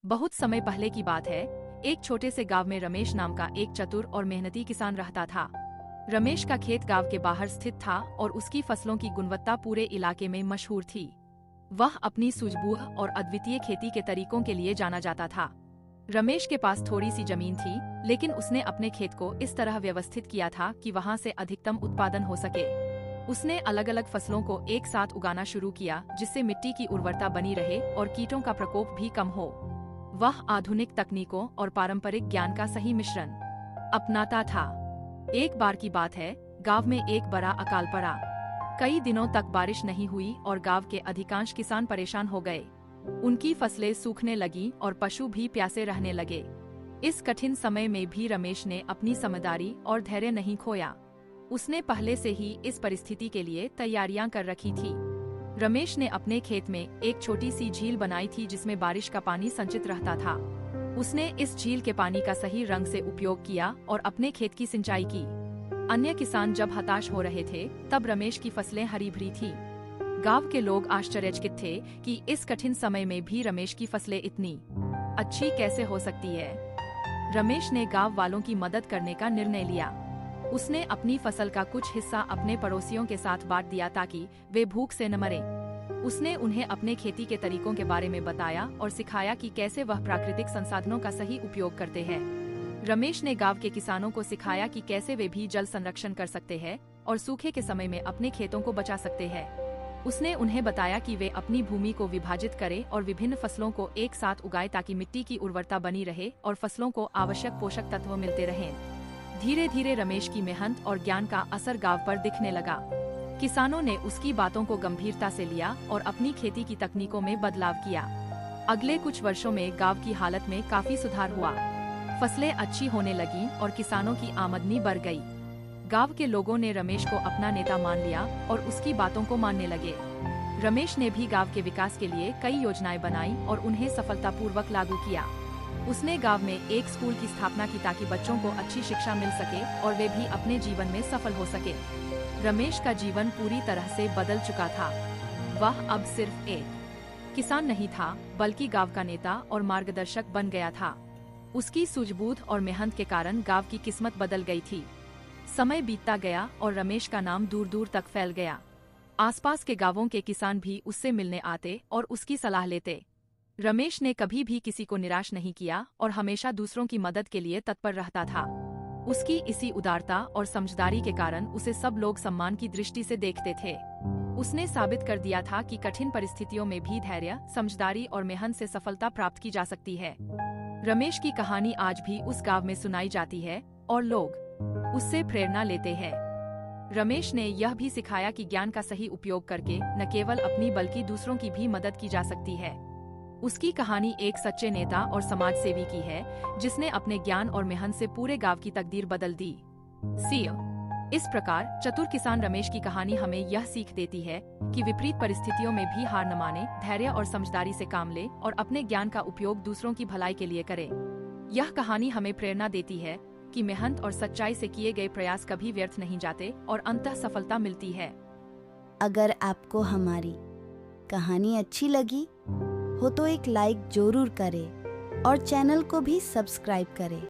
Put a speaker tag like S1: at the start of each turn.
S1: बहुत समय पहले की बात है। एक छोटे से गांव में रमेश नाम का एक चतुर और मेहनती किसान रहता था। रमेश का खेत गांव के बाहर स्थित था और उसकी फसलों की गुणवत्ता पूरे इलाके में मशहूर थी। वह अपनी सूझबूझ और अद्वितीय खेती के तरीकों के लिए जाना जाता था। रमेश के पास थोड़ी सी जमीन थी, लेकिन उसने अपने खेत को इस तरह व्यवस्थित किया था कि वहां से अधिकतम उत्पादन हो सके। उसने अलग अलग फसलों को एक साथ उगाना शुरू किया, जिससे मिट्टी की उर्वरता बनी रहे और कीटों का प्रकोप भी कम हो। वह आधुनिक तकनीकों और पारंपरिक ज्ञान का सही मिश्रण अपनाता था। एक बार की बात है, गांव में एक बड़ा अकाल पड़ा। कई दिनों तक बारिश नहीं हुई और गांव के अधिकांश किसान परेशान हो गए। उनकी फसलें सूखने लगी और पशु भी प्यासे रहने लगे। इस कठिन समय में भी रमेश ने अपनी समझदारी और धैर्य नहीं खोया। उसने पहले से ही इस परिस्थिति के लिए तैयारियां कर रखी थी। रमेश ने अपने खेत में एक छोटी सी झील बनाई थी, जिसमें बारिश का पानी संचित रहता था। उसने इस झील के पानी का सही रंग से उपयोग किया और अपने खेत की सिंचाई की। अन्य किसान जब हताश हो रहे थे, तब रमेश की फसलें हरी भरी थी। गांव के लोग आश्चर्यचकित थे कि इस कठिन समय में भी रमेश की फसलें इतनी अच्छी कैसे हो सकती है। रमेश ने गांव वालों की मदद करने का निर्णय लिया। उसने अपनी फसल का कुछ हिस्सा अपने पड़ोसियों के साथ बांट दिया ताकि वे भूख से न मरे। उसने उन्हें अपने खेती के तरीकों के बारे में बताया और सिखाया कि कैसे वह प्राकृतिक संसाधनों का सही उपयोग करते हैं। रमेश ने गांव के किसानों को सिखाया कि कैसे वे भी जल संरक्षण कर सकते हैं और सूखे के समय में अपने खेतों को बचा सकते हैं। उसने उन्हें बताया कि वे अपनी भूमि को विभाजित करें और विभिन्न फसलों को एक साथ उगाएं ताकि मिट्टी की उर्वरता बनी रहे और फसलों को आवश्यक पोषक तत्व मिलते रहें। धीरे धीरे रमेश की मेहनत और ज्ञान का असर गांव पर दिखने लगा। किसानों ने उसकी बातों को गंभीरता से लिया और अपनी खेती की तकनीकों में बदलाव किया। अगले कुछ वर्षों में गांव की हालत में काफी सुधार हुआ। फसलें अच्छी होने लगीं और किसानों की आमदनी बढ़ गई। गांव के लोगों ने रमेश को अपना नेता मान लिया और उसकी बातों को मानने लगे। रमेश ने भी गांव के विकास के लिए कई योजनाएं बनाई और उन्हें सफलतापूर्वक लागू किया। उसने गांव में एक स्कूल की स्थापना की ताकि बच्चों को अच्छी शिक्षा मिल सके और वे भी अपने जीवन में सफल हो सके। रमेश का जीवन पूरी तरह से बदल चुका था। वह अब सिर्फ एक किसान नहीं था, बल्कि गांव का नेता और मार्गदर्शक बन गया था। उसकी सूझबूझ और मेहनत के कारण गांव की किस्मत बदल गई थी। समय बीतता गया और रमेश का नाम दूर दूर तक फैल गया। आसपास के गांवों के किसान भी उससे मिलने आते और उसकी सलाह लेते। रमेश ने कभी भी किसी को निराश नहीं किया और हमेशा दूसरों की मदद के लिए तत्पर रहता था। उसकी इसी उदारता और समझदारी के कारण उसे सब लोग सम्मान की दृष्टि से देखते थे। उसने साबित कर दिया था कि कठिन परिस्थितियों में भी धैर्य, समझदारी और मेहनत से सफलता प्राप्त की जा सकती है। रमेश की कहानी आज भी उस गांव में सुनाई जाती है और लोग उससे प्रेरणा लेते हैं। रमेश ने यह भी सिखाया कि ज्ञान का सही उपयोग करके न केवल अपनी बल्कि दूसरों की भी मदद की जा सकती है। उसकी कहानी एक सच्चे नेता और समाज सेवी की है, जिसने अपने ज्ञान और मेहनत से पूरे गांव की तकदीर बदल दी। इस प्रकार चतुर किसान रमेश की कहानी हमें यह सीख देती है कि विपरीत परिस्थितियों में भी हार न माने, धैर्य और समझदारी से काम ले और अपने ज्ञान का उपयोग दूसरों की भलाई के लिए करे। यह कहानी हमें प्रेरणा देती है कि मेहनत और सच्चाई से किए गए प्रयास कभी व्यर्थ नहीं जाते और अंततः सफलता मिलती है।
S2: अगर आपको हमारी कहानी अच्छी लगी हो तो एक लाइक जरूर करें और चैनल को भी सब्सक्राइब करें।